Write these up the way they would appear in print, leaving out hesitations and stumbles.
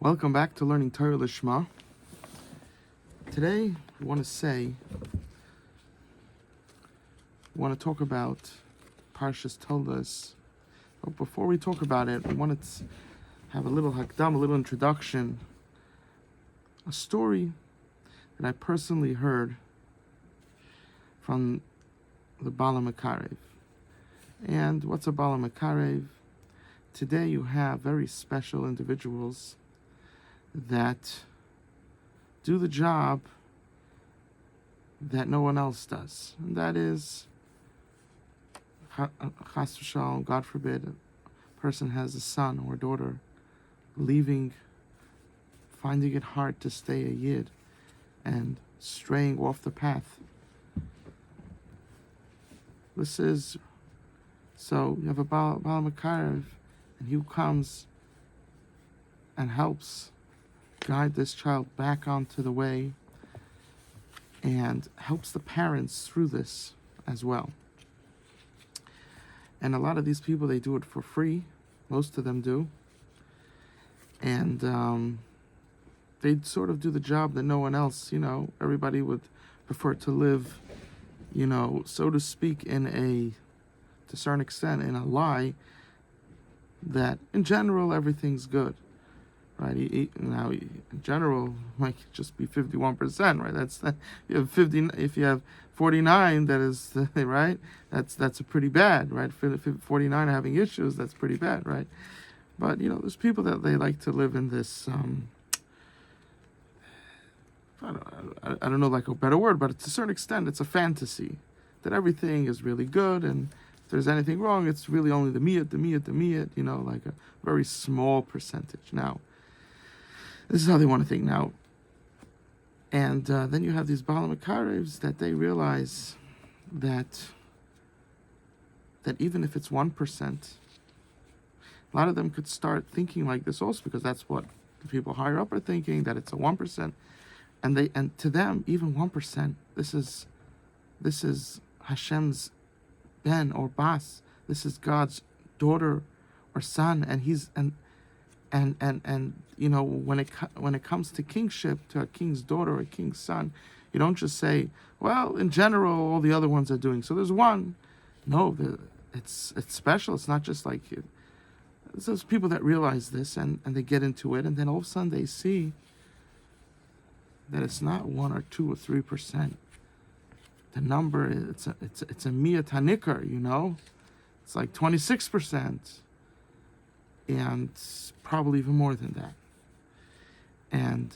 Welcome back to Learning Torah Lishma. Today, we want to talk about Parshas Toldos. But before we talk about it, we wanted to have a little hakdam, a little introduction, a story that I personally heard from the Bala Makarev. And what's a Bala Makarev? Today you have very special individuals that do the job that no one else does. And that is, chas v'shalom, God forbid, a person has a son or a daughter finding it hard to stay a yid and straying off the path. So you have a Bala Makarev, and he comes and helps guide this child back onto the way and helps the parents through this as well. And a lot of these people, they do it for free. Most of them do. And they sort of do the job that no one else, everybody would prefer to live, so to speak, to a certain extent, in a lie that in general everything's good. Right, in general, might just be 51%. Right, that's that. You have 50. If you have 49, that is right. That's a pretty bad. Right, 49 are having issues. That's pretty bad. Right, but there's people that they like to live in this. I don't know, like a better word, but to a certain extent, it's a fantasy that everything is really good, and if there's anything wrong, it's really only the miyat. Like a very small percentage. Now, this is how they want to think now. And then you have these Bala Makarevs that they realize that even if it's 1%, a lot of them could start thinking like this also, because that's what the people higher up are thinking, that it's a 1%. And to them, even 1%, this is Hashem's ben or bas. This is God's daughter or son, and he's and when it comes to kingship, to a king's daughter or a king's son, you don't just say, well, in general, all the other ones are doing. So there's one. No, it's special. It's not just like it. There's people that realize this and they get into it, and then all of a sudden they see that it's not 1 or 2 or 3%. The number it's a miyat hanikar, It's like 26%. And probably even more than that. And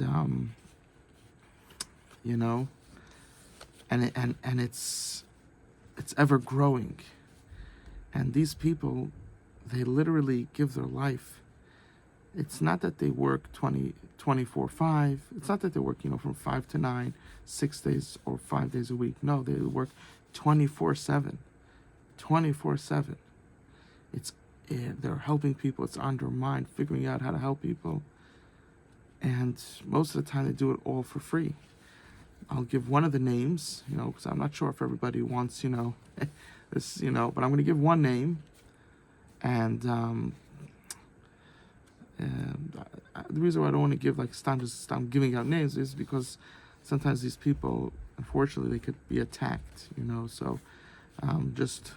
and it's ever growing. And these people, they literally give their life. It's not that they work 24/5. It's not that they work, from 5 to 9, 6 days or 5 days a week. No, they work 24/7. 24/7. They're helping people. It's on their mind, figuring out how to help people. And most of the time they do it all for free. I'll give one of the names, because I'm not sure if everybody wants, this, but I'm going to give one name. And the reason why I don't want to give, I'm giving out names is because sometimes these people, unfortunately, they could be attacked, so just...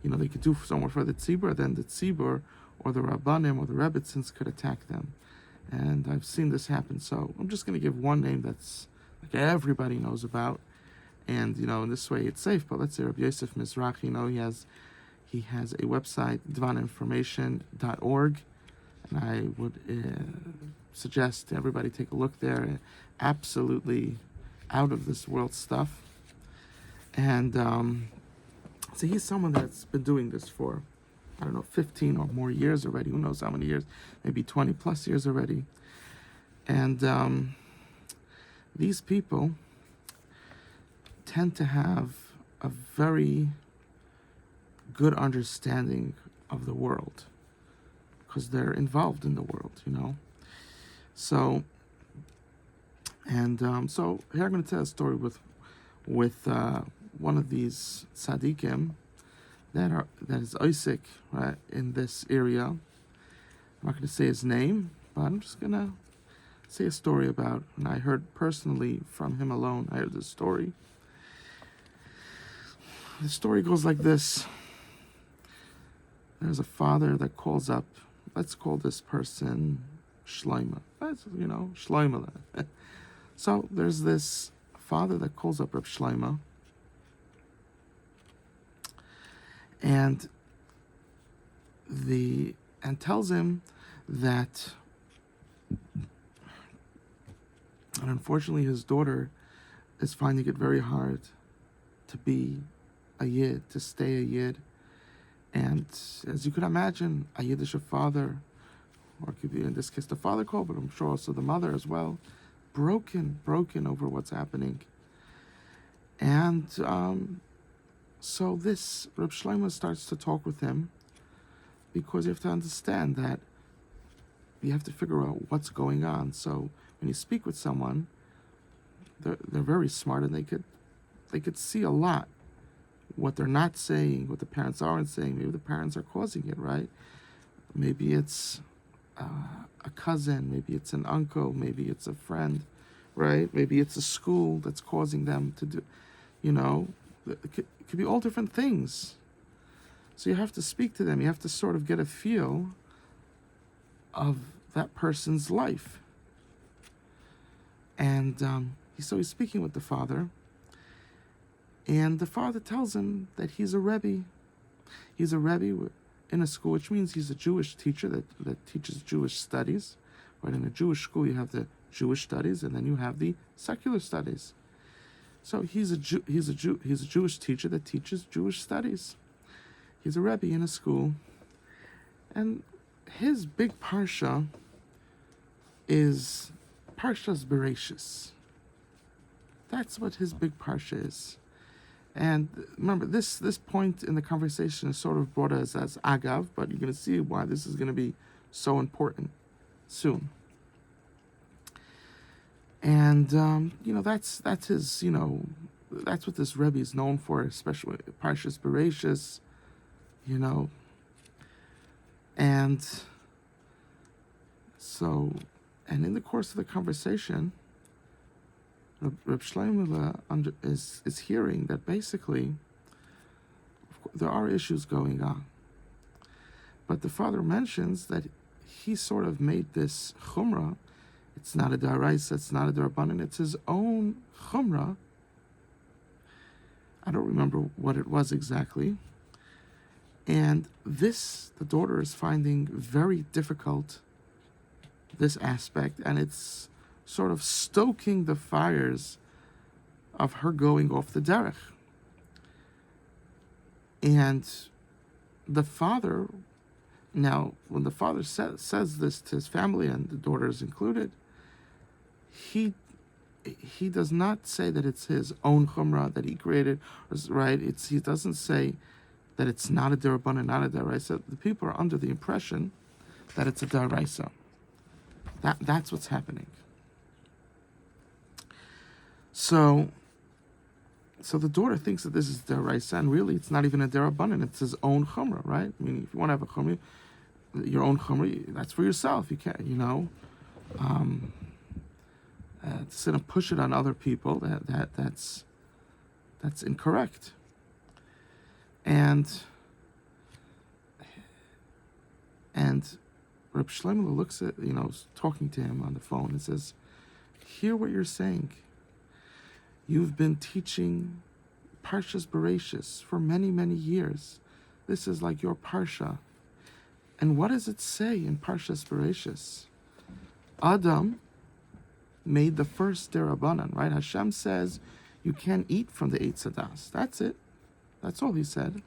they could do so much for the tzibur, then the tzibur or the rabbanim or the rebbitzins could attack them. And I've seen this happen. So I'm just going to give one name that's like everybody knows about. And, in this way it's safe. But let's say Rabbi Yosef Mizrach, he has a website, divaninformation.org. And I would suggest everybody take a look there. Absolutely out of this world stuff. And... so he's someone that's been doing this for, 15 or more years already. Who knows how many years? Maybe 20 plus years already. And these people tend to have a very good understanding of the world because they're involved in the world, So, so here I'm going to tell a story with one of these tzaddikim that is Isaac, right, in this area. I'm not going to say his name, but I'm just going to say a story about, and I heard personally from him alone. I heard this story. The story goes like this. There's a father that calls up, let's call this person Shloima. That's, Shloima. So there's this father that calls up Reb Shloima, and tells him that, and unfortunately his daughter is finding it very hard to be a Yid, to stay a Yid. And as you can imagine, a Yiddish father, or it could be in this case the father called, but I'm sure also the mother as well, broken over what's happening. And so this Reb Shlomo starts to talk with him, because you have to understand that you have to figure out what's going on. So when you speak with someone, they're very smart, and they could see a lot what they're not saying, what the parents aren't saying. Maybe the parents are causing it, right? Maybe it's a cousin, maybe it's an uncle, maybe it's a friend, right? Maybe it's a school that's causing them to do, it could be all different things. So you have to speak to them. You have to sort of get a feel of that person's life. And so he's speaking with the father, and the father tells him that he's a Rebbe. He's a Rebbe in a school, which means he's a Jewish teacher that teaches Jewish studies. Right? In a Jewish school, you have the Jewish studies, and then you have the secular studies. So he's a Jewish teacher that teaches Jewish studies. He's a Rebbe in a school, and his big parsha is Parshas Bereshis. That's what his big parsha is. And remember, this point in the conversation is sort of brought as agav, but you're going to see why this is going to be so important soon. And that's his, that's what this Rebbe is known for, especially Parshas Bereshis, and so, and in the course of the conversation, Reb Shlomo is hearing that basically there are issues going on. But the father mentions that he sort of made this chumrah. It's not a daraisa, it's not a darabanan, it's his own chumrah. I don't remember what it was exactly. And this, the daughter is finding very difficult, this aspect, and it's sort of stoking the fires of her going off the derech. And the father, now, when the father says this to his family, and the daughter is included, he does not say that it's his own chumrah that he created, right? He doesn't say that it's not a derabanan, not a deraisa. The people are under the impression that it's a deraisa. That's what's happening. So the daughter thinks that this is deraisa, and really it's not even a derabanan. It's his own chumrah, right? I mean, if you want to have a chumrah, your own chumrah, that's for yourself. You can't, to sit and push it on other people. That's incorrect. And Reb Shlomo looks at, talking to him on the phone and says, hear what you're saying. You've been teaching Parshas Bereshis for many, many years. This is like your Parsha. And what does it say in Parshas Bereshis? Adam made the first derabanan, right? Hashem says you can't eat from the Eitz Hadas. That's it. That's all he said.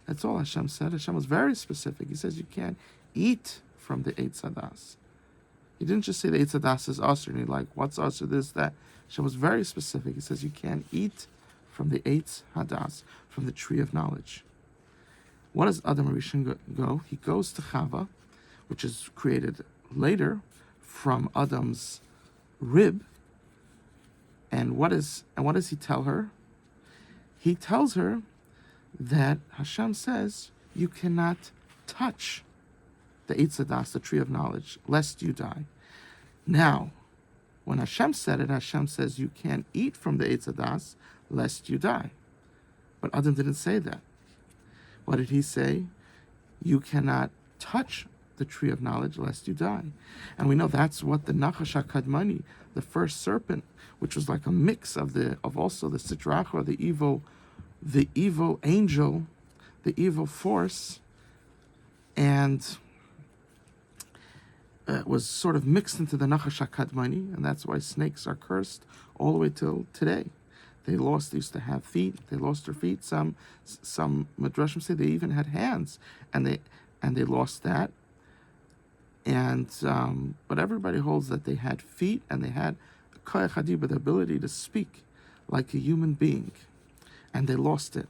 That's all Hashem said. Hashem was very specific. He says you can't eat from the Eitz Hadas. He didn't just say the Eitz Hadas is usher, and he's like, what's usher, this, that. Hashem was very specific. He says you can't eat from the Eitz Hadas, from the tree of knowledge. What does Adam Rishon go? He goes to Chava, which is created later from Adam's rib. And what does he tell her? He tells her that Hashem says you cannot touch the Eitz Hadas, the tree of knowledge, lest you die. Now, When Hashem said it, Hashem says you can't eat from the Eitz Hadas lest you die. But Adam didn't say that. What did he say? You cannot touch the tree of knowledge lest you die. And we know that's what the Nachash HaKadmani, the first serpent, which was like a mix of also the Sitra Achra, the evil angel, the evil force, and was sort of mixed into the Nachash HaKadmani, and that's why snakes are cursed all the way till today. They used to have feet. They lost their feet. Some Midrashim say they even had hands, and they lost that. And but everybody holds that they had feet and they had koyach hadibur, the ability to speak like a human being, and they lost it.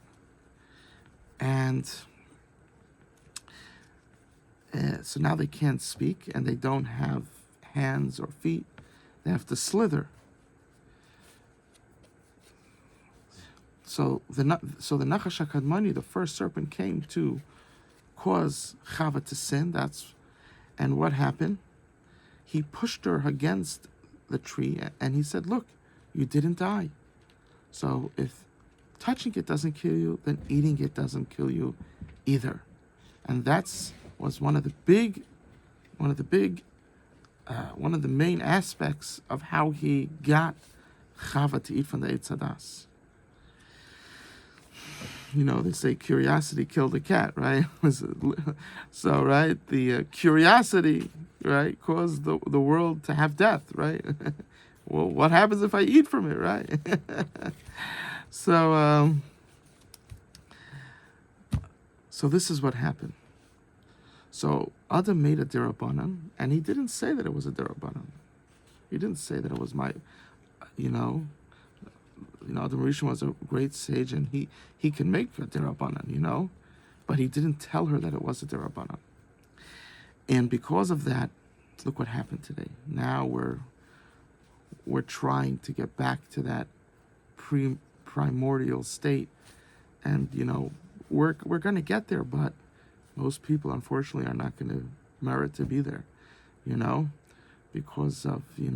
And so now they can't speak, and they don't have hands or feet. They have to slither. So the Nachash HaKadmani, the first serpent, came to cause Chava to sin. And what happened? He pushed her against the tree, and he said, "Look, you didn't die. So if touching it doesn't kill you, then eating it doesn't kill you either." And was one of the main aspects of how he got Chava to eat from the Eitz Hadas. You know, they say curiosity killed the cat, right? So, right, the curiosity, right, caused the world to have death, right? Well, what happens if I eat from it, right? So this is what happened. So Adam made a derabanan, and he didn't say that it was a derabanan. He didn't say that it was my, Adam Rishon was a great sage, and he can make a derabanan, but he didn't tell her that it was a derabanan. And because of that, look what happened today. Now we're trying to get back to that primordial state, and we're going to get there, but most people, unfortunately, are not going to merit to be there, because of you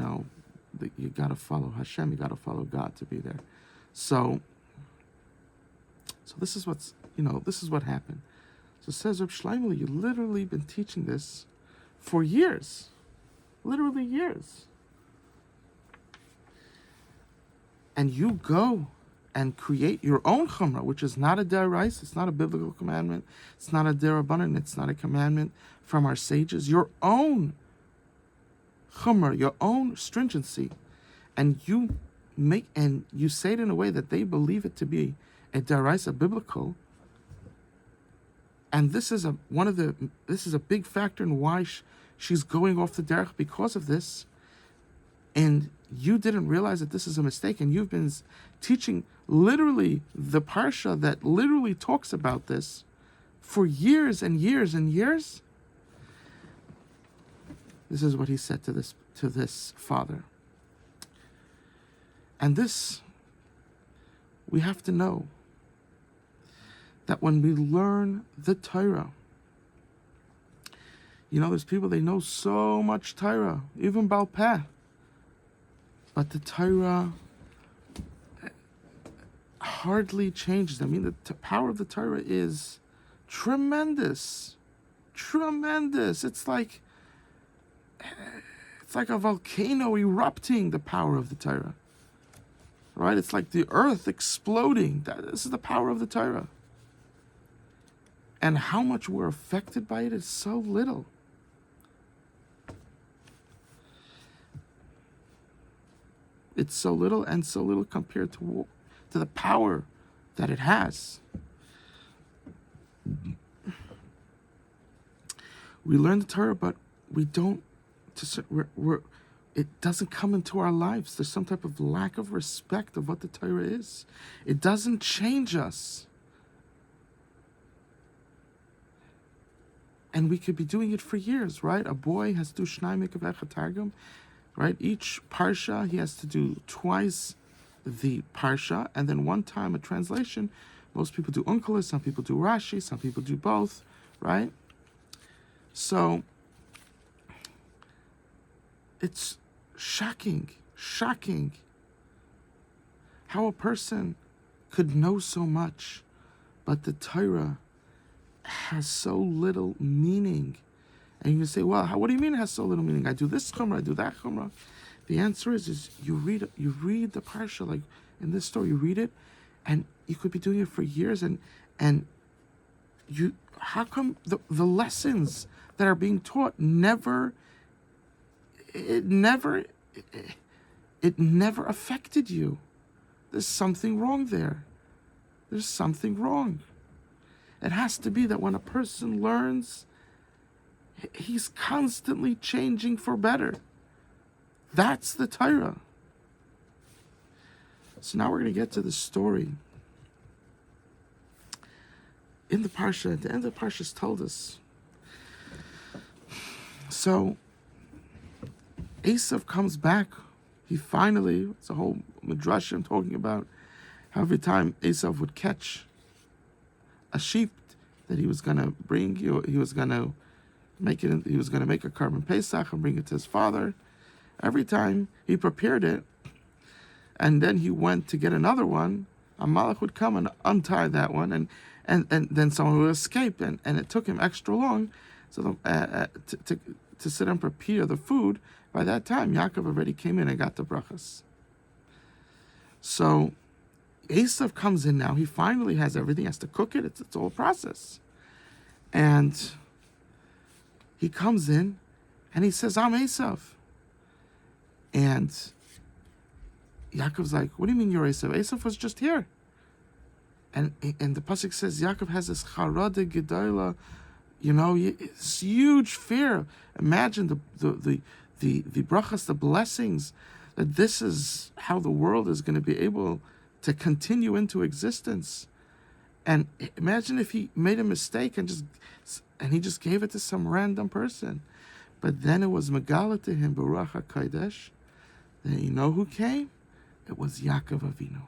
got to follow Hashem, you got to follow God to be there. So this is what happened. So says Reb Shlomo, you literally been teaching this for years, literally years, and you go and create your own chumrah, which is not a deraisa, it's not a biblical commandment, it's not a derabanan, it's not a commandment from our sages. Your own chumrah, your own stringency, and you say it in a way that they believe it to be a deraisa biblical. And this is a big factor in why she's going off the derech because of this. And you didn't realize that this is a mistake, and you've been teaching literally the parsha that literally talks about this for years and years and years. This is what he said to this father. And this, we have to know that when we learn the Torah, there's people, they know so much Torah, even Baal Peh, but the Torah hardly changes. I mean, the power of the Torah is tremendous. It's like a volcano erupting, the power of the Torah. Right? It's like the earth exploding. This is the power of the Torah. And how much we're affected by it is so little. It's so little, and so little compared to the power that it has. We learn the Torah, but we don't. It doesn't come into our lives. There's some type of lack of respect of what the Torah is. It doesn't change us. And we could be doing it for years, right? A boy has to do Shnai Mikveh Targum, right? Each parsha, he has to do twice the parsha, and then one time a translation. Most people do Onkelos, some people do Rashi, some people do both, right? So it's shocking shocking how a person could know so much, but the Torah has so little meaning. And you can say, well, what do you mean it has so little meaning? I do this chumrah, I do that chumrah. The answer is you read the parsha, like in this story, you read it, and you could be doing it for years, and you, how come the lessons that are being taught it never affected you? There's something wrong there. There's something wrong. It has to be that when a person learns, he's constantly changing for better. That's the Torah. So now we're going to get to the story. In the Parsha, at the end of the Parsha, told us. So, Asav comes back. He finally, it's a whole midrashim talking about how every time Asav would catch a sheep that he was going to bring, he was going to make it. He was going to make a carbon pesach and bring it to his father. Every time he prepared it, and then he went to get another one, a malach would come and untie that one, and then someone would escape, and it took him extra long, so to sit and prepare the food. By that time, Yaakov already came in and got the brachas. So Asav comes in now. He finally has everything. He has to cook it. It's all a process. And he comes in and he says, I'm Asav. And Yaakov's like, what do you mean you're Asav? Asav was just here. And the pasuk says Yaakov has this charade gedola, it's huge fear. Imagine the brachas, the blessings, that this is how the world is going to be able to continue into existence. And imagine if he made a mistake and he just gave it to some random person. But then it was Megala to him, Baruch HaKodesh. Then you know who came? It was Yaakov Avinu.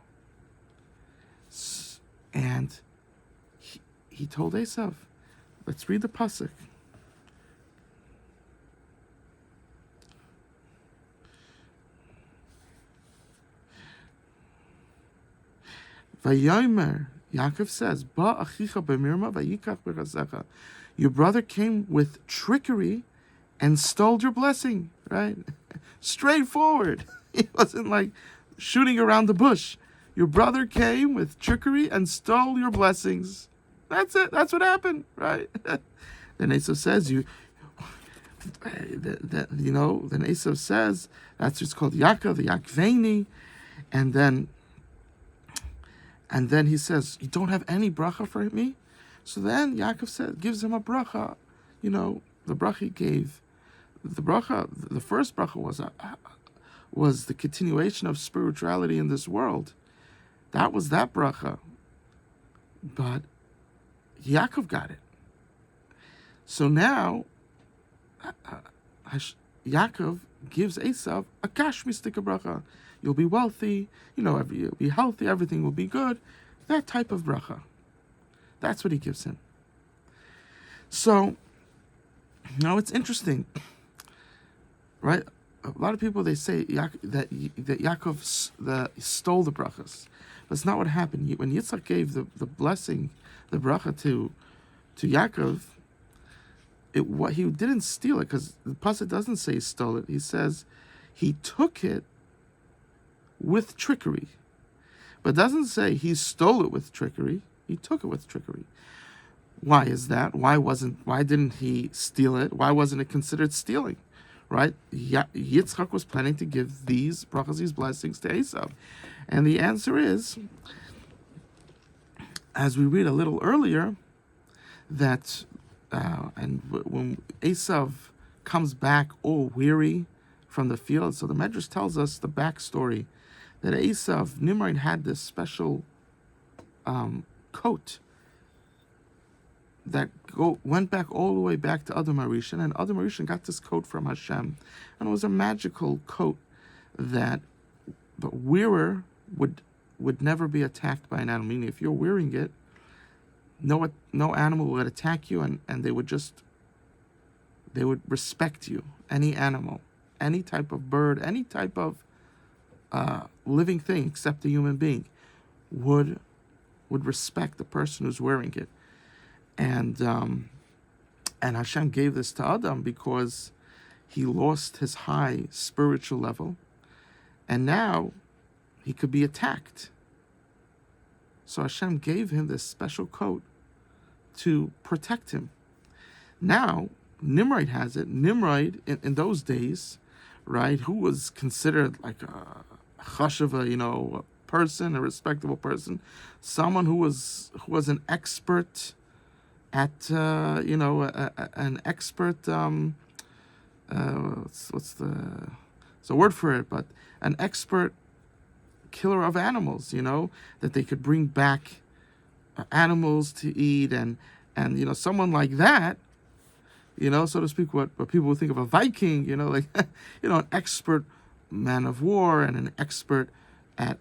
And he told Asav, let's read the pasuk. Vayomer, Yaakov says, Ba achicha b'mirma vayikach b'chasecha. Your brother came with trickery and stole your blessing, right? Straightforward. He wasn't like shooting around the bush. Your brother came with trickery and stole your blessings. That's it. That's what happened, right? Then Asav says, then Asav says, that's what's called Yaakov, the Yaakveni, and then he says, you don't have any bracha for me? So then Yaakov gives him a bracha. The bracha he gave. The first bracha was the continuation of spirituality in this world. That was that bracha. But Yaakov got it. So now, Yaakov gives Asav a kashmistika bracha. You'll be wealthy, you'll be healthy, everything will be good. That type of bracha. That's what he gives him. So, now it's interesting, right? A lot of people, they say that Yaakov stole the brachas. That's not what happened. When Yitzchak gave the blessing, the bracha to Yaakov, he didn't steal it, because the pasuk doesn't say he stole it. He says he took it with trickery. But it doesn't say he stole it with trickery. He took it with trickery. Why is that? Why didn't he steal it? Why wasn't it considered stealing? Right? Yitzchak was planning to give these brachas, these blessings to Asav. And the answer is, as we read a little earlier, that when Asav comes back all weary from the field, so the Medrash tells us the backstory, that Asav, Nimrod had this special coat that went back all the way back to Adam Arishan, and Adam Arishan got this coat from Hashem, and it was a magical coat that the wearer would never be attacked by an animal. Meaning, if you're wearing it, no animal would attack you, and they would respect you. Any animal, any type of bird, any type of living thing except a human being would respect the person who's wearing it. And Hashem gave this to Adam because he lost his high spiritual level, and now he could be attacked. So Hashem gave him this special coat to protect him. Now, Nimrod has it. Nimrod, in those days, right, who was considered like a chashava, a person, a respectable person, someone who was an expert at, an expert, what's a word for it, but an expert killer of animals, that they could bring back animals to eat, and someone like that, so to speak, what people would think of a Viking, like an expert man of war and an expert at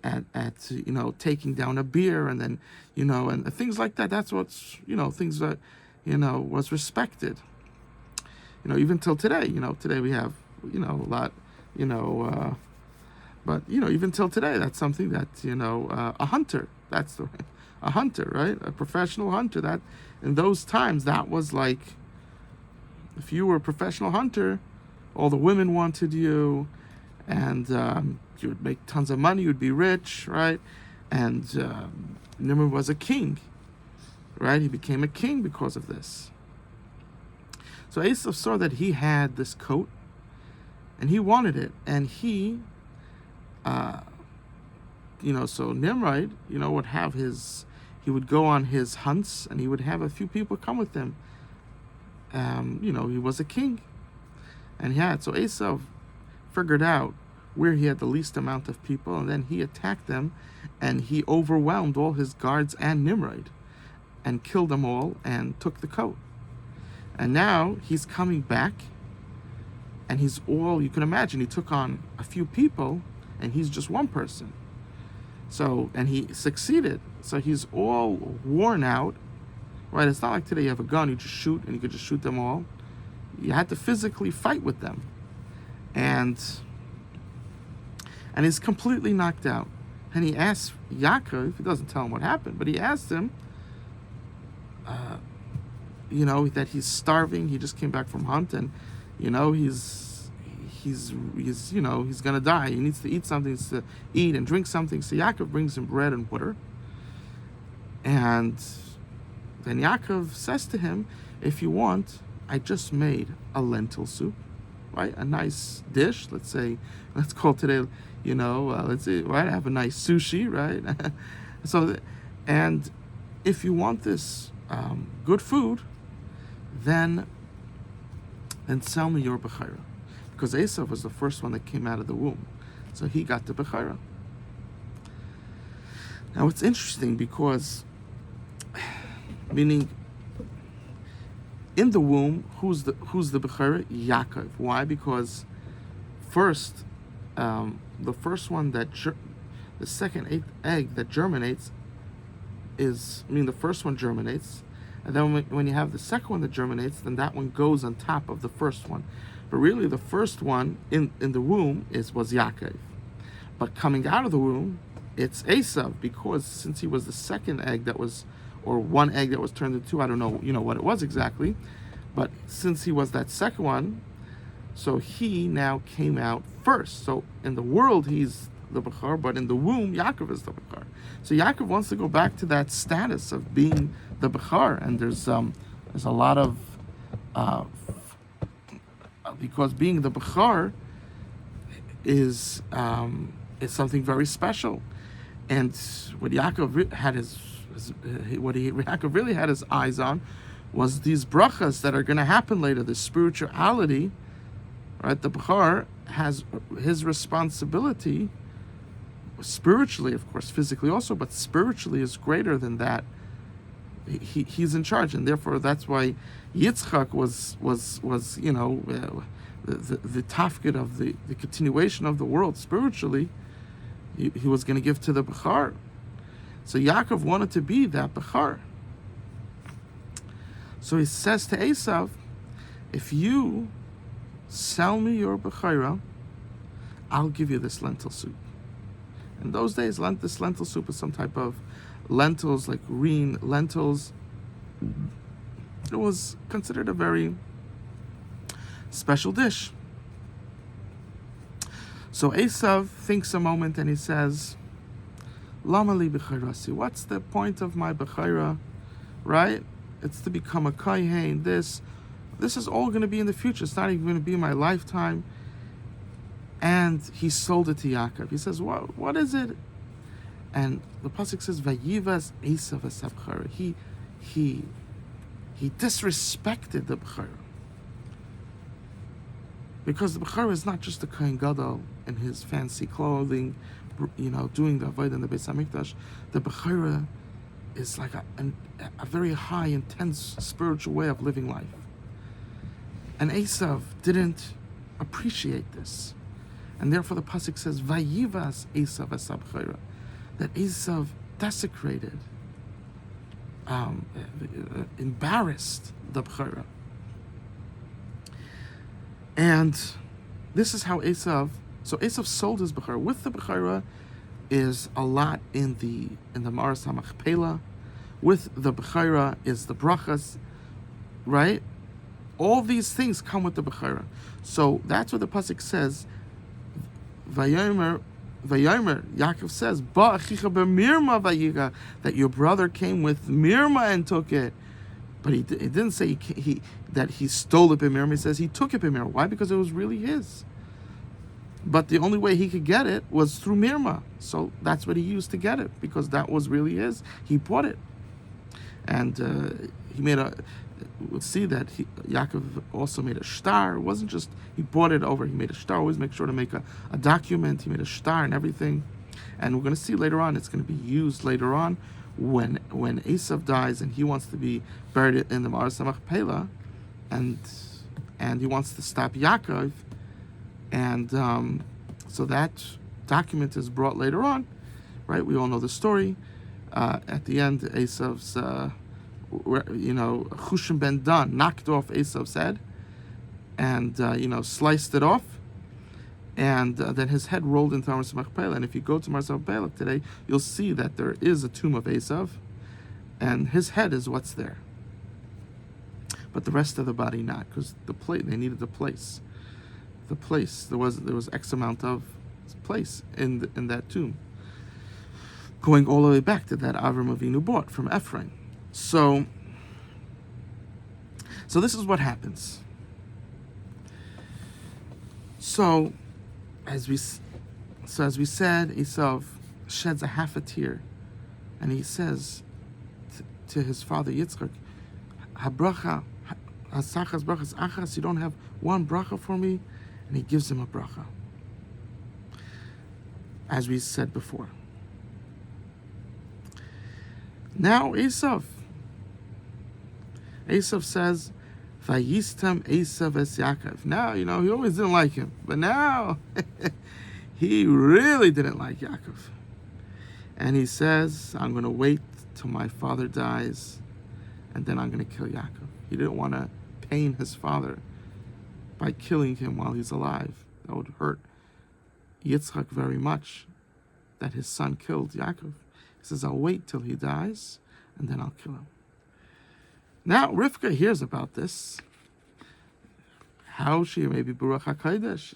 taking down a bear, and then and things like that. That's what's things that was respected. Even till today, today we have a lot, but even till today, that's something that a hunter. That's a hunter, right? A professional hunter. That in those times, that was like, if you were a professional hunter, all the women wanted you, and you would make tons of money. You'd be rich, right? And Nimrod was a king, right? He became a king because of this. So Asav saw that he had this coat, and he wanted it, and he, so Nimrod, would have he would go on his hunts, and he would have a few people come with him. He was a king, and so Asav figured out where he had the least amount of people, and then he attacked them, and he overwhelmed all his guards and Nimrod, and killed them all, and took the coat. And now he's coming back, and you can imagine, he took on a few people, and he's just one person. So, and he succeeded. So he's all worn out, right? It's not like today you have a gun, you just shoot, and you could just shoot them all. You had to physically fight with them. And he's completely knocked out. And he asked Yaakov, he doesn't tell him what happened, but he asked him, that he's starving. He just came back from hunt, and he's gonna die. He needs to eat something, to eat and drink something. So Yaakov brings him bread and water, and then Yaakov says to him, if you want, I just made a lentil soup, right? A nice dish. Let's call today, let's say, right? I have a nice sushi, right? And if you want this good food, then sell me your bechira, because Asav was the first one that came out of the womb, so he got the bechira. Now it's interesting because, meaning, in the womb, who's the bechira? Yaakov. Why? Because first, the first one the second egg that germinates the first one germinates. And then when you have the second one that germinates, then that one goes on top of the first one. But really, the first one in the womb was Yaakov. But coming out of the womb, it's Asav, because since he was the second egg or one egg that was turned into two, I don't know, what it was exactly. But since he was that second one, so he now came out first. So in the world, he's the Bechar, but in the womb, Yaakov is the Bechar. So Yaakov wants to go back to that status of being the Bechar, and there's a lot of because being the Bechar is something very special, and what Yaakov had Yaakov really had his eyes on was these brachas that are going to happen later, the spirituality, right? The Bechar has his responsibility spiritually, of course, physically also, but spiritually is greater than that. He's in charge, and therefore that's why Yitzchak was the tafkid of the continuation of the world spiritually. He was going to give to the Bechar. So Yaakov wanted to be that Bechar. So he says to Asav, if you sell me your Bechira, I'll give you this lentil soup. In those days, this lentil soup was some type of lentils, like green lentils. It was considered a very special dish. So Asav thinks a moment and he says, Lama li b'chayrasi. What's the point of my b'chayra? Right? It's to become a kohen. This is all going to be in the future. It's not even going to be in my lifetime. And he sold it to Yaakov. He says, what is it? And the pasuk says, Vayivas Asav Asav b'chayra. He disrespected the b'chayra. Because the b'chayra is not just a kohen gadol in his fancy clothing, doing the avodah in the Beis Hamikdash. The b'chayra is like a very high, intense spiritual way of living life. And Asav didn't appreciate this. And therefore the pasuk says, Vayivas Asav Asav b'chayra. That Asav desecrated, embarrassed the b'chayra. And this is how Asav sold his b'chayra. With the b'chayra is a lot in the Maras HaMachpelah. With the b'chayra is the brachas, right? All these things come with the b'chayra. So that's what the pasuk says. Vayomer, Yaakov says, Ba achicha b'mirma vayiga, that your brother came with mirma and took it. But he didn't say that he stole it b'mirma. He says he took it b'mirma. Why? Because it was really his. But the only way he could get it was through mirma. So that's what he used to get it, because that was really his. He bought it. And he made we'll see that Yaakov also made a shtar. It wasn't just he bought it over, he made a shtar. Always make sure to make a document. He made a shtar and everything. And we're going to see later on, it's going to be used later on when Asav dies and he wants to be buried in the Maras HaMachpelah, and he wants to stop Yaakov. And so that document is brought later on, right? We all know the story. At the end, Asav's, Chushim ben Dan knocked off Asav's head and, sliced it off. And then his head rolled into Maras HaMachpelah. And if you go to Maras HaMachpelah today, you'll see that there is a tomb of Asav, and his head is what's there. But the rest of the body not, because they needed the place. The place, there was X amount of place in that tomb, going all the way back to that Avram Avinu bought from Ephraim. So this is what happens. So as we said, Asav sheds a half a tear, and he says to his father Yitzchak, "Habracha, hasachas brachas achas. You don't have one bracha for me?" And he gives him a bracha, as we said before. Now Asav says, Vayistam Asav es Yaakov. Now, he always didn't like him, but now he really didn't like Yaakov. And he says, I'm going to wait till my father dies, and then I'm going to kill Yaakov. He didn't want to pain his father by killing him while he's alive. That would hurt Yitzchak very much, that his son killed Yaakov. He says, I'll wait till he dies, and then I'll kill him. Now, Rivka hears about this. How she maybe Baruch HaKodesh,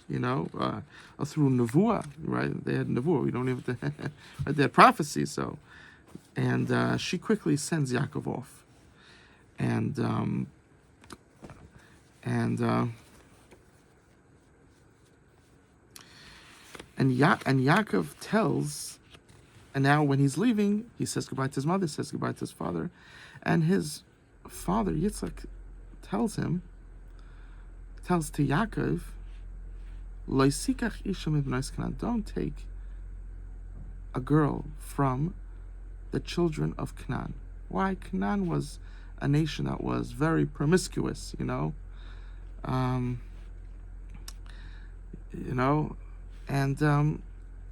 through Nevuah, right? They had Nevuah. We don't even, they had prophecy, so. And she quickly sends Yaakov off. And Yaakov tells, and now when he's leaving, he says goodbye to his mother, says goodbye to his father, and his father Yitzchak tells to Yaakov, Lo sikach isha mibnos Canaan, don't take a girl from the children of Canaan. Why? Canaan was a nation that was very promiscuous, and I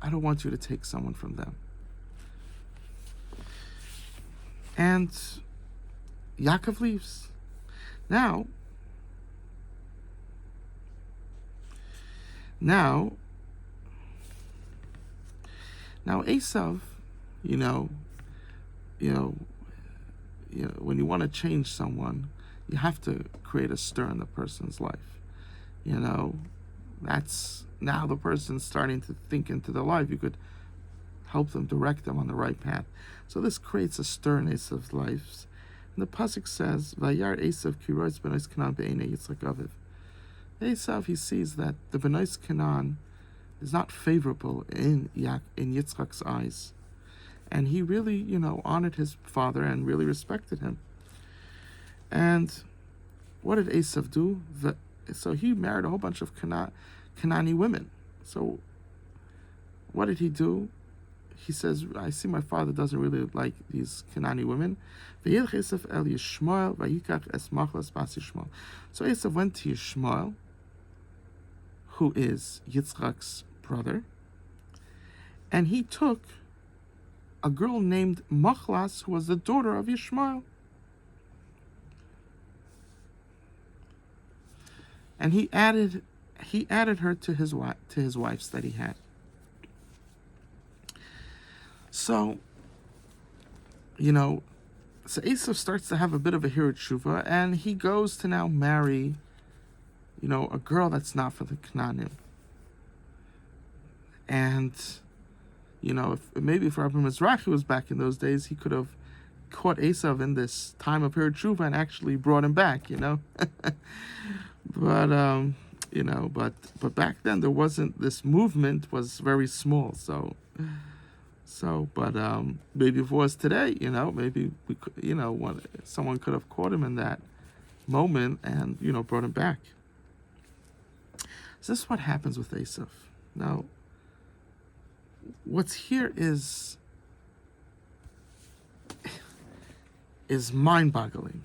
don't want you to take someone from them. And Yaakov leaves. Now Now Asav, you know, you know, when you want to change someone, you have to create a stir in the person's life. You know, that's now the person's starting to think into their life. You could help them, direct them on the right path. So this creates a stir in Asav's lives. And the pasuk says, "Vayar Asav kirois b'nos Canaan be'enei Yitzchak Aviv." Asav, he sees that the b'nos Canaan is not favorable in Yitzchak's eyes, and he really, honored his father and really respected him. And what did Asav do? So he married a whole bunch of Canaanite women. So what did he do? He says, I see my father doesn't really like these Canaanite women. So Asav went to Yishmael, who is Yitzchak's brother, and he took a girl named Machlas, who was the daughter of Yishmael. And he added her to his wives that he had. So, so Asav starts to have a bit of a Hirut Shuvah, and he goes to now marry, a girl that's not for the Canaanim. And, if Rabbi Mizrahi was back in those days, he could have caught Asav in this time of Hirut Shuvah and actually brought him back, But but back then there wasn't, this movement was very small. So maybe if it was today, maybe we could, someone could have caught him in that moment and brought him back. So this is what happens with Asav. Now, what's here is mind-boggling.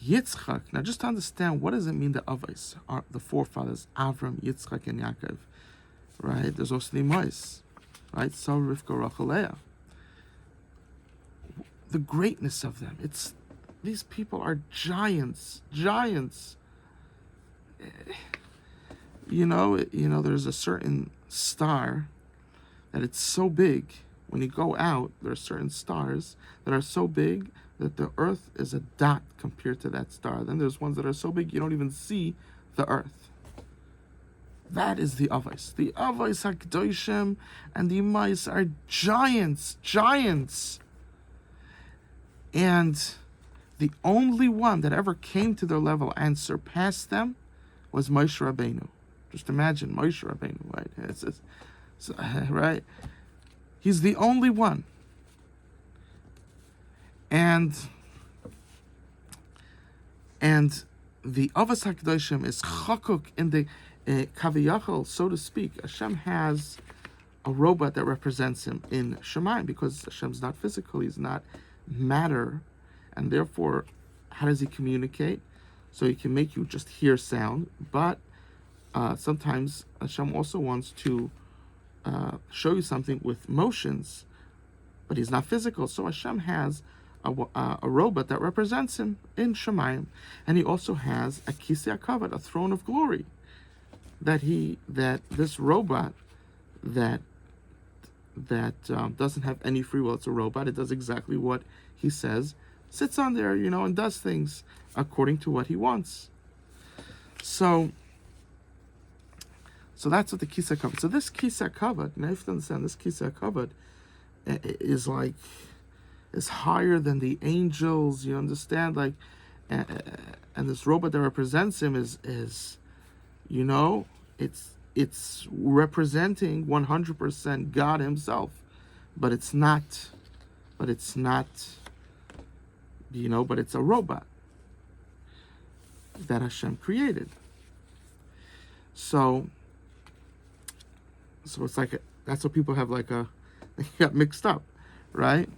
Yitzchak, now just to understand, what does it mean, the Avos, the forefathers, Avram, Yitzchak, and Yaakov, right? There's also the Imais, right? So Rivka, Rachel, Leah. The greatness of them, these people are giants. There's a certain star that it's so big, when you go out, there are certain stars that are so big that the earth is a dot compared to that star. Then there's ones that are so big you don't even see the earth. That is the Avos. The Avos HaKadoshim and the Imais are giants. And the only one that ever came to their level and surpassed them was Moshe Rabbeinu. Just imagine Moshe Rabbeinu, right? Right? He's the only one. And the Avos HaKadoshim is chakuk in the kaviyachol, so to speak. Hashem has a robot that represents him in Shemayim, because Hashem's not physical, he's not matter, and therefore, how does he communicate? So he can make you just hear sound, but sometimes Hashem also wants to show you something with motions, but he's not physical. So Hashem has a robot that represents him in Shemayim, and he also has a kisei hakavod, a throne of glory, that this robot that doesn't have any free will. It's a robot. It does exactly what he says, sits on there, and does things according to what he wants. So that's what the kisei hakavod. So this kisei hakavod, now you have to understand, this kisei hakavod is higher than the angels. You understand, and this robot that represents him is it's representing 100% God Himself, but it's not, but it's a robot that Hashem created. So it's that's what people have they got mixed up, right?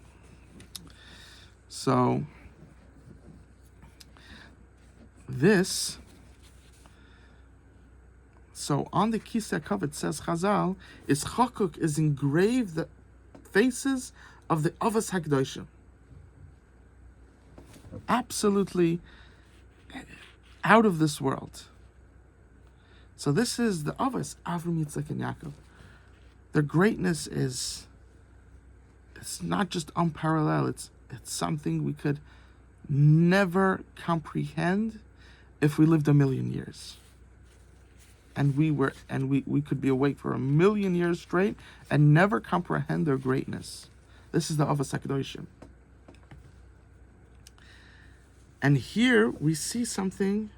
So on the kisei hakavod, it says Chazal, is chakuk, is engraved the faces of the Avos HaKadoshim. Absolutely out of this world. So this is the Avos, Avram, Yitzchak, and Yaakov. Their greatness is, it's not just unparalleled. It's something we could never comprehend if we lived 1,000,000 years. And we could be awake for 1,000,000 years straight and never comprehend their greatness. This is the Avos HaKadoshim. And here we see something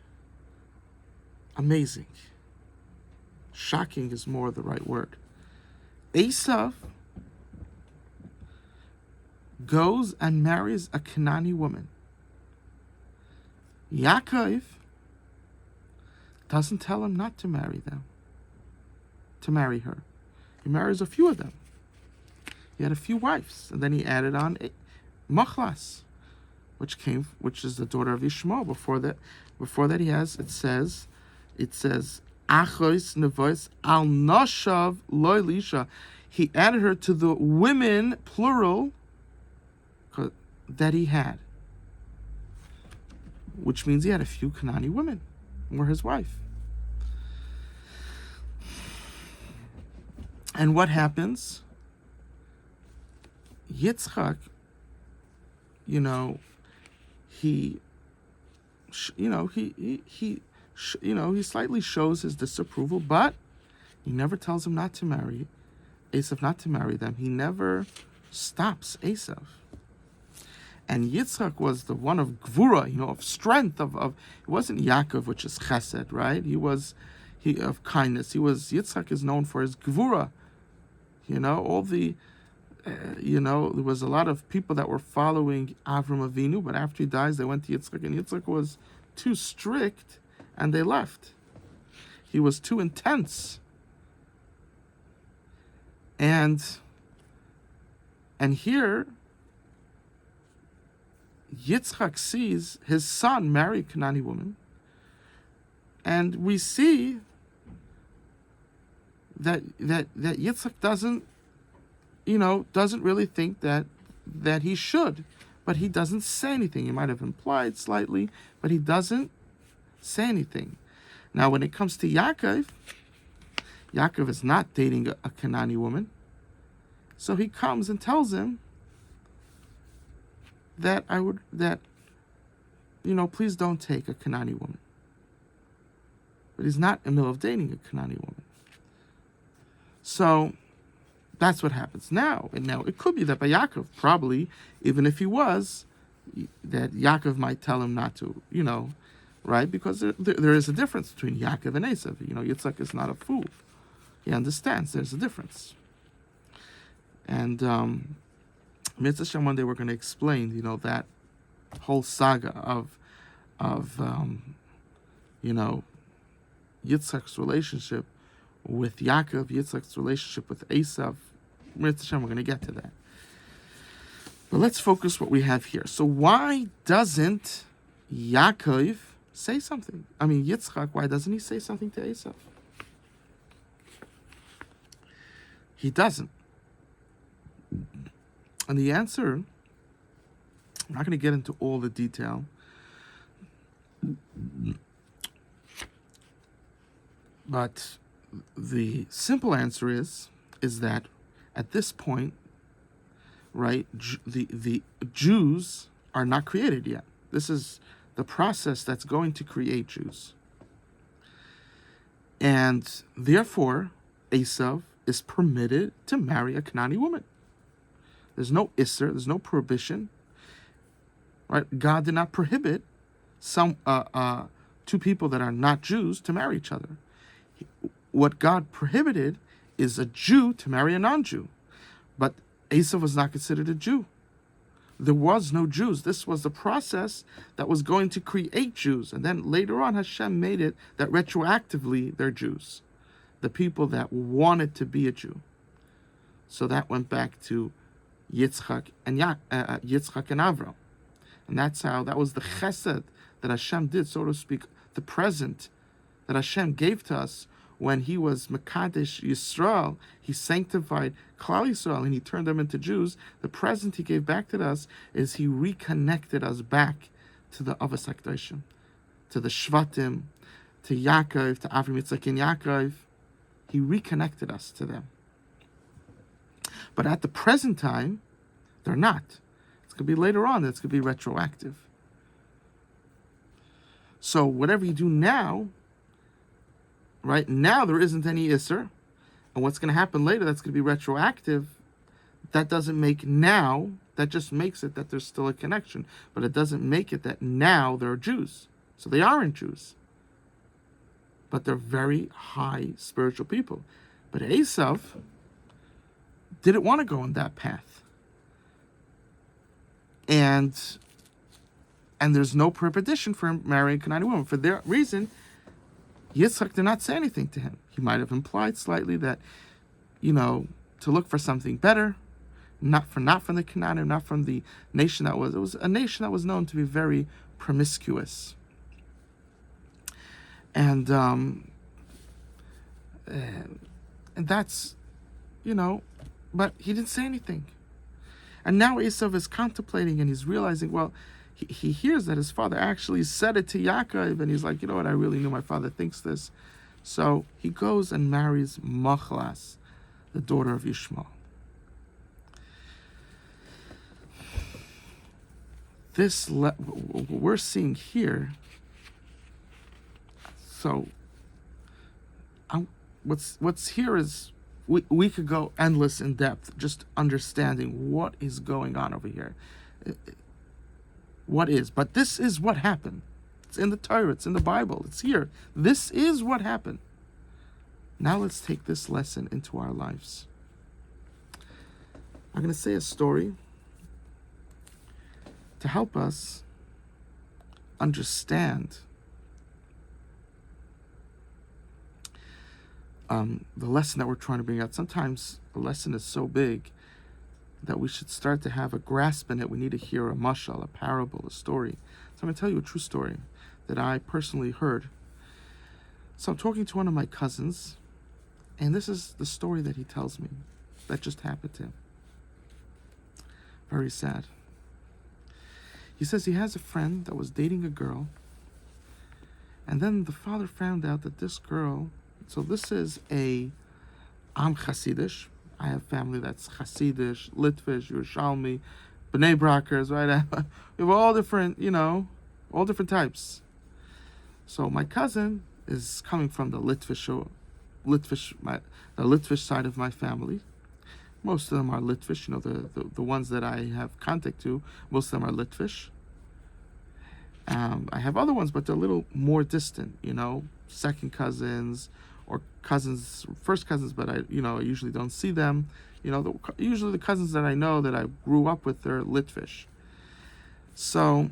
amazing. Shocking is more the right word. Asav goes and marries a Canaanite woman. Yaakov doesn't tell him not to marry her. He marries a few of them. He had a few wives, and then he added on Machlas, which is the daughter of Ishmael. Before that it says Achos Nevois al Nashav Lo Elisha. He added her to the women, plural, that he had, which means he had a few Canaanite women were his wife. And what happens? Yitzchak, he slightly shows his disapproval, but he never tells him not to marry Asav, not to marry them. He never stops Asav. And Yitzchak was the one of gvura, of strength, of it wasn't Yaakov, which is chesed, right? He of kindness. Yitzchak is known for his gvura. There was a lot of people that were following Avram Avinu, but after he dies, they went to Yitzchak, and Yitzchak was too strict, and they left. He was too intense. And here, Yitzchak sees his son marry a Canaanite woman, and we see that Yitzchak doesn't really think that he should, but he doesn't say anything. He might have implied slightly, but he doesn't say anything. Now, when it comes to Yaakov is not dating a Canaanite woman, so he comes and tells him that please don't take a Canaanite woman. But he's not in the middle of dating a Canaanite woman. So that's what happens now. And now it could be that by Yaakov, probably, even if he was, that Yaakov might tell him not to, right? Because there is a difference between Yaakov and Asav. Yitzchak is not a fool. He understands there's a difference. And Mitzvah Hashem, one day we're going to explain, that whole saga of Yitzchak's relationship with Yaakov, Yitzchak's relationship with Asav. Mitzvah Hashem, we're going to get to that. But let's focus what we have here. So why doesn't Yaakov say something? Yitzchak, why doesn't he say something to Asav? He doesn't. And the answer, I'm not going to get into all the detail, but the simple answer is that at this point, right, the Jews are not created yet. This is the process that's going to create Jews. And therefore, Asav is permitted to marry a Canaanite woman. There's no isser, there's no prohibition. Right? God did not prohibit two people that are not Jews to marry each other. What God prohibited is a Jew to marry a non-Jew. But Asav was not considered a Jew. There was no Jews. This was the process that was going to create Jews. And then later on, Hashem made it that retroactively they're Jews. The people that wanted to be a Jew. So that went back to Yitzchak and Avram. And that was the chesed that Hashem did, so to speak, the present that Hashem gave to us when he was Mekadesh Yisrael. He sanctified Klal Yisrael and he turned them into Jews. The present he gave back to us is he reconnected us back to the Avos HaKadoshim, to the Shvatim, to Yaakov, to Avram, Yitzchak, and Yaakov. He reconnected us to them. But at the present time, they're not. It's going to be later on that's going to be retroactive. So whatever you do now, right now there isn't any Isser. And what's going to happen later that's going to be retroactive, that doesn't make now, that just makes it that there's still a connection. But it doesn't make it that now they're Jews. So they aren't Jews. But they're very high spiritual people. But Asav didn't want to go on that path. And there's no prohibition for him marrying a Canaanite woman. For that reason, Yitzchak did not say anything to him. He might have implied slightly that, to look for something better, not from the Canaanite, not from the nation it was a nation that was known to be very promiscuous. And that's, but he didn't say anything. And now Asav is contemplating and he's realizing, well, he hears that his father actually said it to Yaakov, and he's like, you know what, I really knew my father thinks this. So he goes and marries Machlas, the daughter of Ishmael. What we're seeing here, so what's here is, we could go endless in depth, just understanding what is going on over here. But this is what happened. It's in the Torah, it's in the Bible, it's here. This is what happened. Now let's take this lesson into our lives. I'm going to say a story to help us understand the lesson that we're trying to bring out. Sometimes a lesson is so big that we should start to have a grasp in it. We need to hear a mashal, a parable, a story. So I'm going to tell you a true story that I personally heard. So I'm talking to one of my cousins, and this is the story that he tells me that just happened to him. Very sad. He says he has a friend that was dating a girl, and then the father found out that this girl, so this is a Am Hasidish. I have family that's Hasidish, Litvish, Yerushalmi, B'nai Brakers, right? We have all different, all different types. So my cousin is coming from the Litvish side of my family. Most of them are Litvish, the ones that I have contact to, most of them are Litvish. I have other ones, but they're a little more distant, second cousins, or cousins, first cousins, but I usually don't see them. Usually the cousins that I know that I grew up with, they're Litvish. So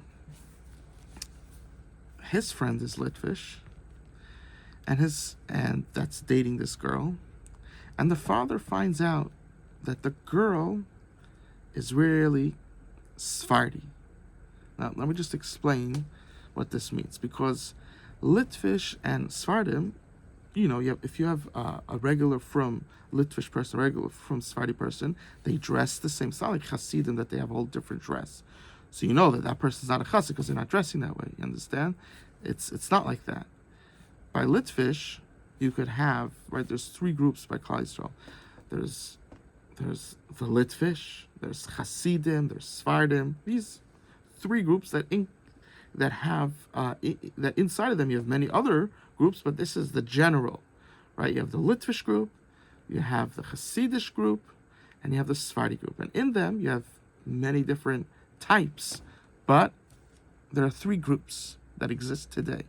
his friend is Litvish, and that's dating this girl, and the father finds out that the girl is really Sephardi. Now let me just explain what this means, because Litvish and Sephardim, if you have a regular from Litvish person, a regular from Sephardi person, they dress the same. It's not like Hasidim that they have a whole different dress. So you know that person's not a Chassid because they're not dressing that way. You understand? It's not like that. By Litvish, you could have, right, there's three groups by Klal Yisrael. There's the Litvish, there's Hasidim, there's Sephardim. These three groups that have that inside of them you have many other groups, but this is the general, right? You have the Litvish group, you have the Hasidish group, and you have the Sephardi group. And in them you have many different types, but there are three groups that exist today.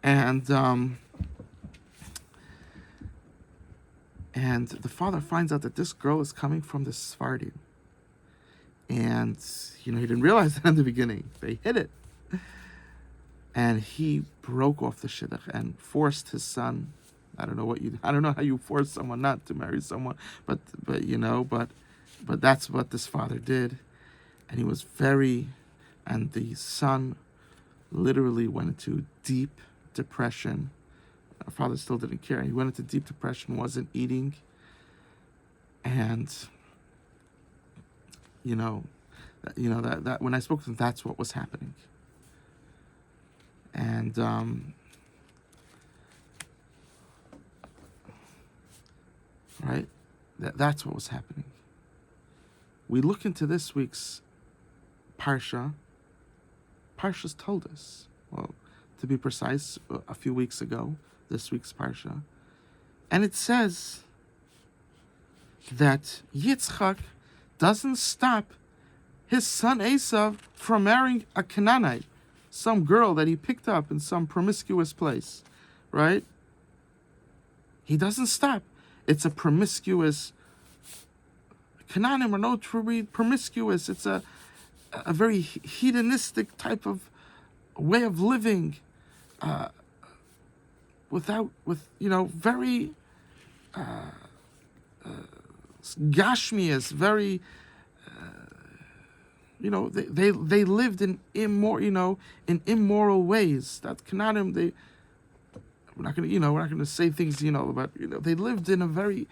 And the father finds out that this girl is coming from the Sephardi. And, he didn't realize that in the beginning. They hid it. And he broke off the shidduch and forced his son. I don't know how you force someone not to marry someone, but that's what this father did. And he was and the son literally went into deep depression. Our father still didn't care. He went into deep depression, wasn't eating. And that when I spoke to him, that's what was happening. And right, That's what was happening. We look into this week's Parsha. Parsha's told us, well, to be precise, a few weeks ago, this week's Parsha. And it says that Yitzchak doesn't stop his son Asav from marrying a Canaanite, some girl that he picked up in some promiscuous place, right? He doesn't stop. It's a promiscuous, Canaanim are known to be promiscuous. It's a very hedonistic type of way of living, very gashmias, very, they lived in immoral ways. That Canaanim, we're not gonna say things, they lived in a very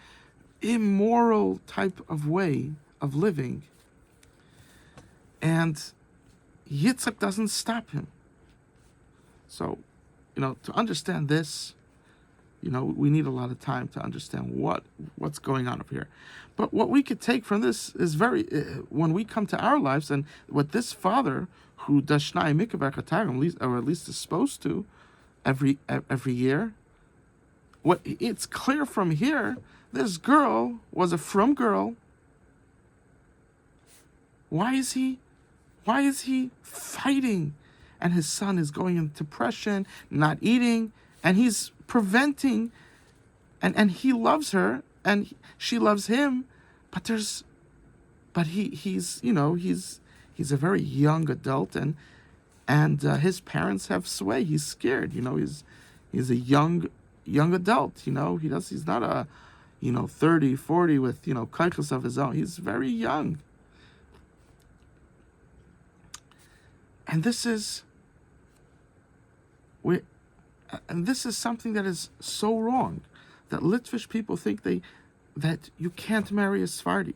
immoral type of way of living. And Yitzhak doesn't stop him. So, to understand this, we need a lot of time to understand what's going on over here. But what we could take from this is when we come to our lives, and what this father, who does Shnai Mikveh Chatarim, or at least is supposed to, every year, it's clear from here, this girl was a frum girl. Why is he fighting? And his son is going into depression, not eating, and he's preventing, and he loves her, and she loves him, but he's a very young adult, and his parents have sway. He's scared, he's a young adult, he's not a 30, 40 with kaichos of his own. He's very young. And this is something that is so wrong, that Litvish people think that you can't marry a Sephardi.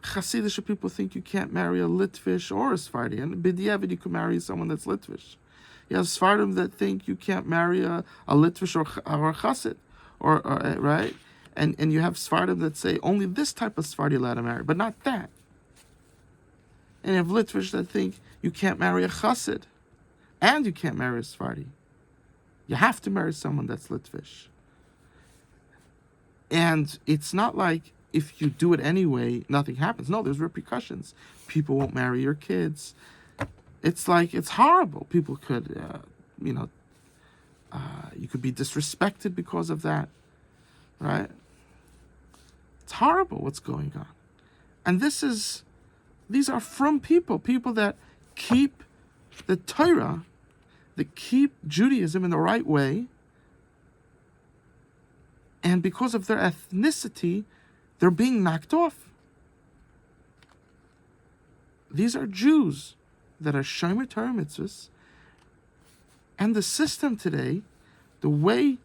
Hasidic people think you can't marry a Litvish or a Sephardi, and b'diavad you can marry someone that's Litvish. You have Sephardim that think you can't marry a Litvish or a Chassid, or right, and you have Sephardim that say only this type of Sephardi allowed to marry, but not that. And you have Litvish that think you can't marry a Chassid, and you can't marry a Sephardi. You have to marry someone that's Litvish. And it's not like if you do it anyway, nothing happens. No, there's repercussions. People won't marry your kids. It's horrible. People could, you could be disrespected because of that, right? It's horrible what's going on. And these are from people that keep the Torah, that keep Judaism in the right way, and because of their ethnicity, they're being knocked off. These are Jews that are shomer Torah mitzvahs, and the system today, the way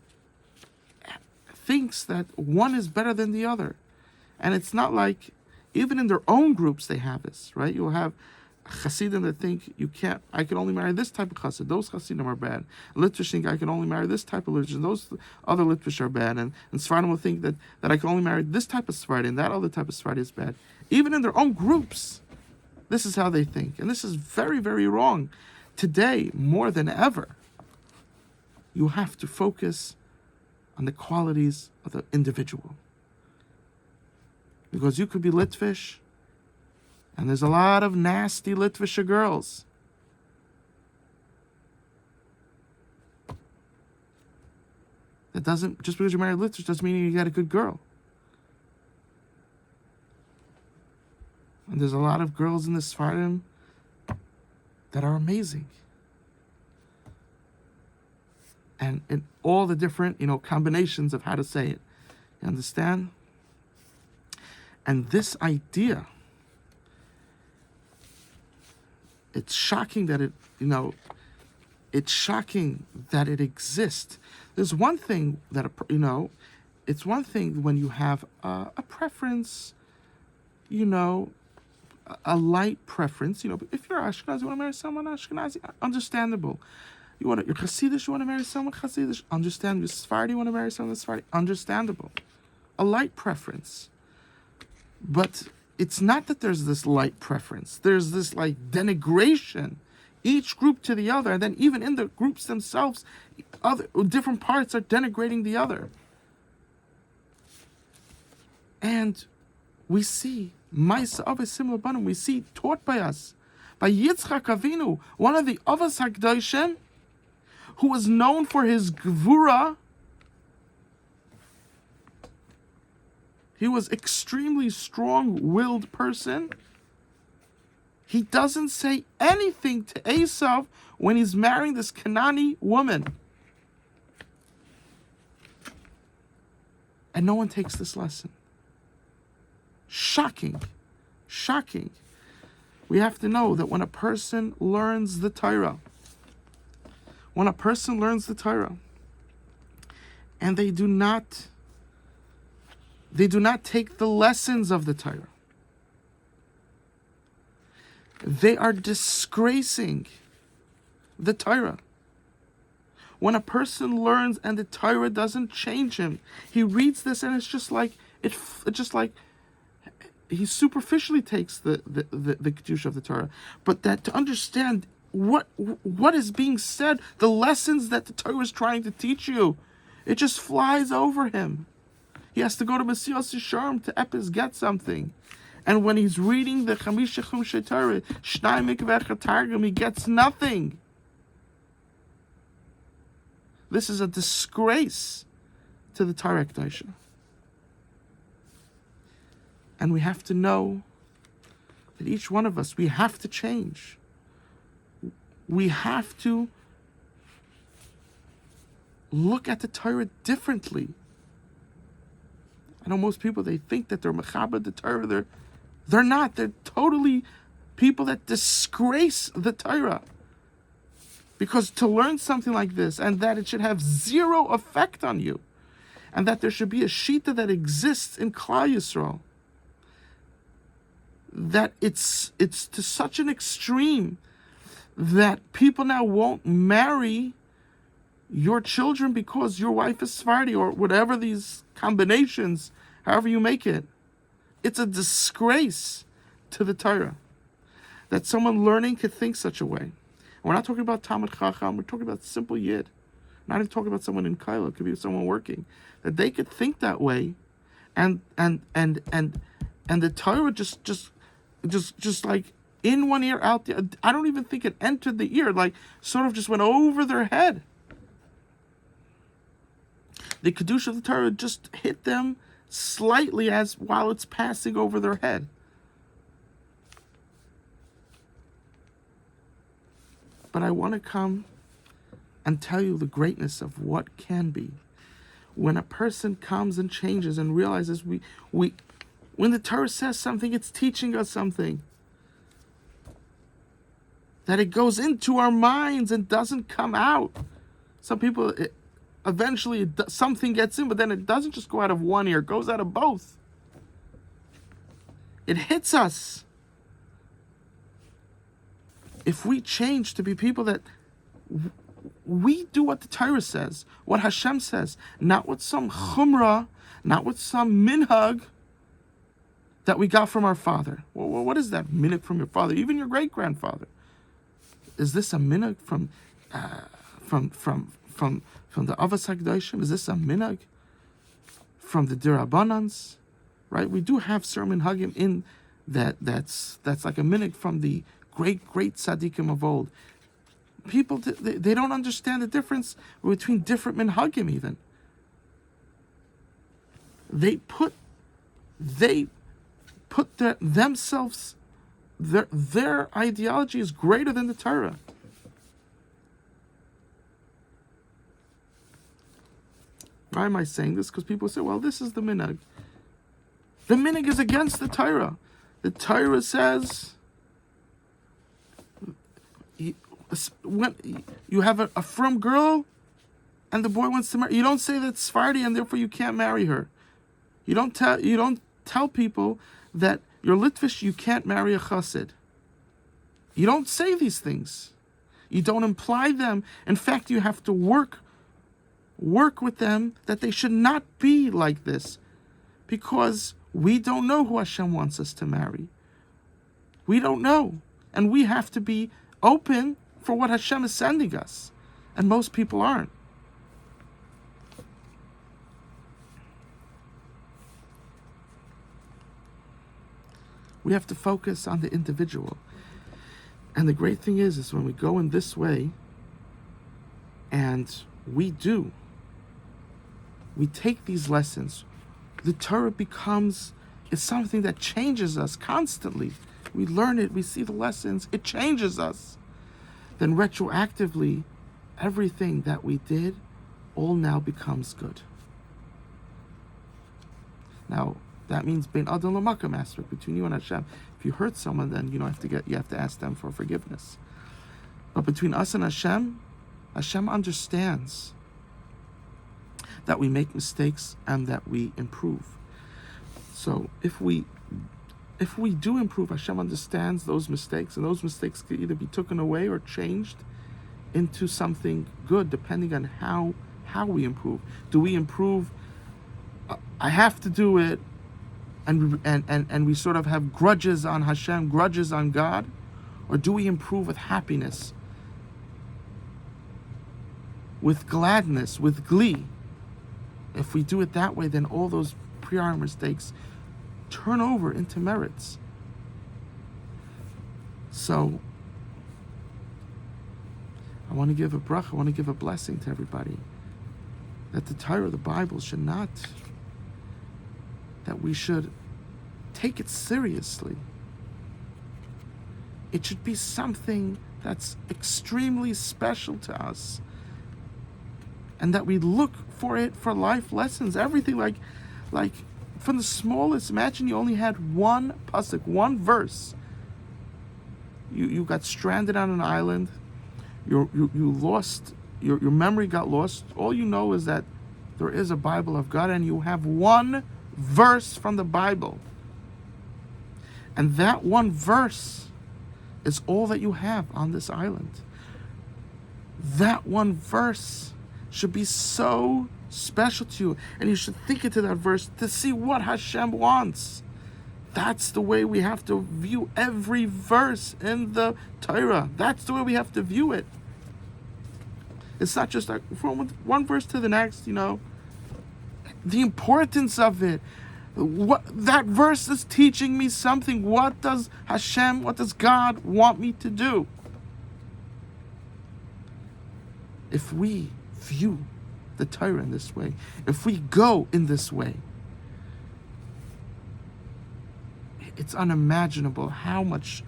thinks that one is better than the other. And it's not like, even in their own groups they have this, right? You'll have Hasidim that think I can only marry this type of Chassid. Those Hasidim are bad. Litvish think I can only marry this type of Litvish. Those other Litvish are bad. And Sephardim will think that I can only marry this type of Sephardi and that other type of Sephardi is bad. Even in their own groups, this is how they think. And this is very, very wrong. Today, more than ever, you have to focus on the qualities of the individual. Because you could be Litvish, and there's a lot of nasty Litvish girls. That doesn't, just because you're married Litvish doesn't mean you got a good girl. And there's a lot of girls in the Sephardim that are amazing. And in all the different, combinations of how to say it. You understand? And this idea, it's shocking that it's shocking that it exists. There's one thing that, it's one thing when you have a preference, a light preference, if you're Ashkenazi, you want to marry someone Ashkenazi, understandable. You're Hasidic, you want to marry someone Hasidic, understandable. You're Sephardi, you want to marry someone Sephardi, understandable. a light preference. But it's not that there's this light preference. There's this like denigration, each group to the other, and then even in the groups themselves, other different parts are denigrating the other. And we see Ma'aseh Avos Simul Banim, we see taught by us, by Yitzchak Avinu, one of the Avos HaKadoshim, who was known for his gvura. He was extremely strong-willed person. He doesn't say anything to Asav when he's marrying this Canaanite woman. And no one takes this lesson. Shocking. Shocking. We have to know that when a person learns the Torah, and they do not take the lessons of the Torah, they are disgracing the Torah. When a person learns and the Torah doesn't change him, he reads this and it's just like he superficially takes the kedusha of the Torah, but that to understand what is being said, the lessons that the Torah is trying to teach you, it just flies over him. He has to go to Mesilas Yesharim to Epis get something. And when he's reading the Chamisha Chumshei Torah, Shnai Mikveh Targum, he gets nothing. This is a disgrace to the Torah Kedusha. And we have to know that each one of us, we have to change. We have to look at the Torah differently. I know most people, they think that they're mechaber the Torah. They're not. They're totally people that disgrace the Torah. Because to learn something like this, and that it should have zero effect on you, and that there should be a shita that exists in Klal Yisrael, that it's to such an extreme that people now won't marry your children because your wife is Sephardi, or whatever these combinations, however you make it. It's a disgrace to the Torah that someone learning could think such a way. We're not talking about Talmid Chacham, we're talking about simple Yid. Not even talking about someone in Kaila, it could be someone working. That they could think that way, and the Torah just like in one ear, out the other. I don't even think it entered the ear, like sort of just went over their head. The Kedusha of the Torah just hit them slightly as while it's passing over their head. But I want to come and tell you the greatness of what can be. When a person comes and changes and realizes when the Torah says something, it's teaching us something. That it goes into our minds and doesn't come out. Some people, eventually something gets in, but then it doesn't just go out of one ear, it goes out of both. It hits us. If we change to be people that we do what the Torah says, what Hashem says, not what some chumrah, not what some minhag that we got from our father. Well, what is that minhag from your father? Even your great grandfather. Is this a minhag from the Avos HaKadoshim? Is this a minhag from the Dirabanans? Right? We do have certain minhagim in that's like a minhag from the great tzaddikim of old. People, they don't understand the difference between different minhagim even. They put themselves, their ideology is greater than the Torah. Why am I saying this? Because people say, well, this is the minhag. The minhag is against the Torah. The Torah says, when you have a from girl and the boy wants to marry, you don't say that's Sephardi and therefore you can't marry her. You don't tell people that you're Litvish, you can't marry a chassid. You don't say these things. You don't imply them. In fact, you have to work with them that they should not be like this. because we don't know who Hashem wants us to marry. We don't know. And we have to be open for what Hashem is sending us. And most people aren't. We have to focus on the individual. And the great thing is when we go in this way, and we take these lessons, the Torah it's something that changes us constantly. We learn it, we see the lessons, it changes us. Then retroactively, everything that we did all now becomes good. Now, that means bein adam l'makam aspect, between you and Hashem. If you hurt someone, then you have to ask them for forgiveness. But between us and Hashem understands that we make mistakes and that we improve. So if we do improve, Hashem understands those mistakes, and those mistakes can either be taken away or changed into something good, depending on how we improve. Do we improve? I have to do it, and we sort of have grudges on Hashem, grudges on God, or do we improve with happiness, with gladness, with glee? If we do it that way, then all those prior mistakes turn over into merits. So I want to give a bracha, I want to give a blessing to everybody, that the Torah, the Bible, that we should take it seriously. It should be something that's extremely special to us, and that we look for it for life lessons. Everything, like from the smallest. Imagine you only had one pasuk, one verse. You got stranded on an island. You lost. Your memory got lost. All you know is that there is a Bible of God, and you have one verse from the Bible. And that one verse is all that you have on this island. That one verse should be so special to you, and you should think into that verse to see what Hashem wants. That's the way we have to view every verse in the Torah. That's the way we have to view it. It's not just like from one verse to the next, the importance of it. What that verse is teaching me something. What does God want me to do? If we view the Torah in this way, if we go in this way, it's unimaginable how much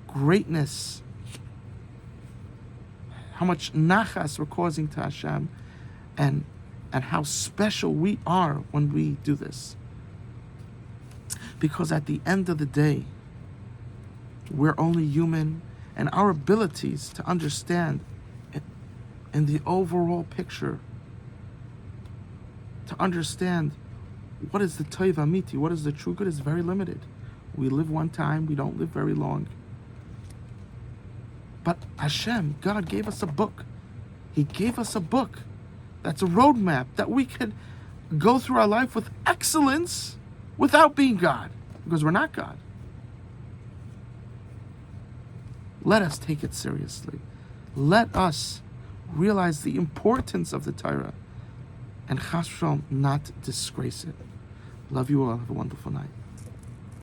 greatness, how much nachas we're causing to Hashem, and how special we are when we do this. Because at the end of the day, we're only human, and our abilities to understand in the overall picture, to understand what is the toiv amiti, what is the true good, is very limited. We live one time, we don't live very long. But Hashem, God, gave us a book. He gave us a book that's a roadmap that we could go through our life with excellence without being God, because we're not God. Let us take it seriously. Let us realize the importance of the Torah, and chas v'shalom not disgrace it. Love you all. Have a wonderful night.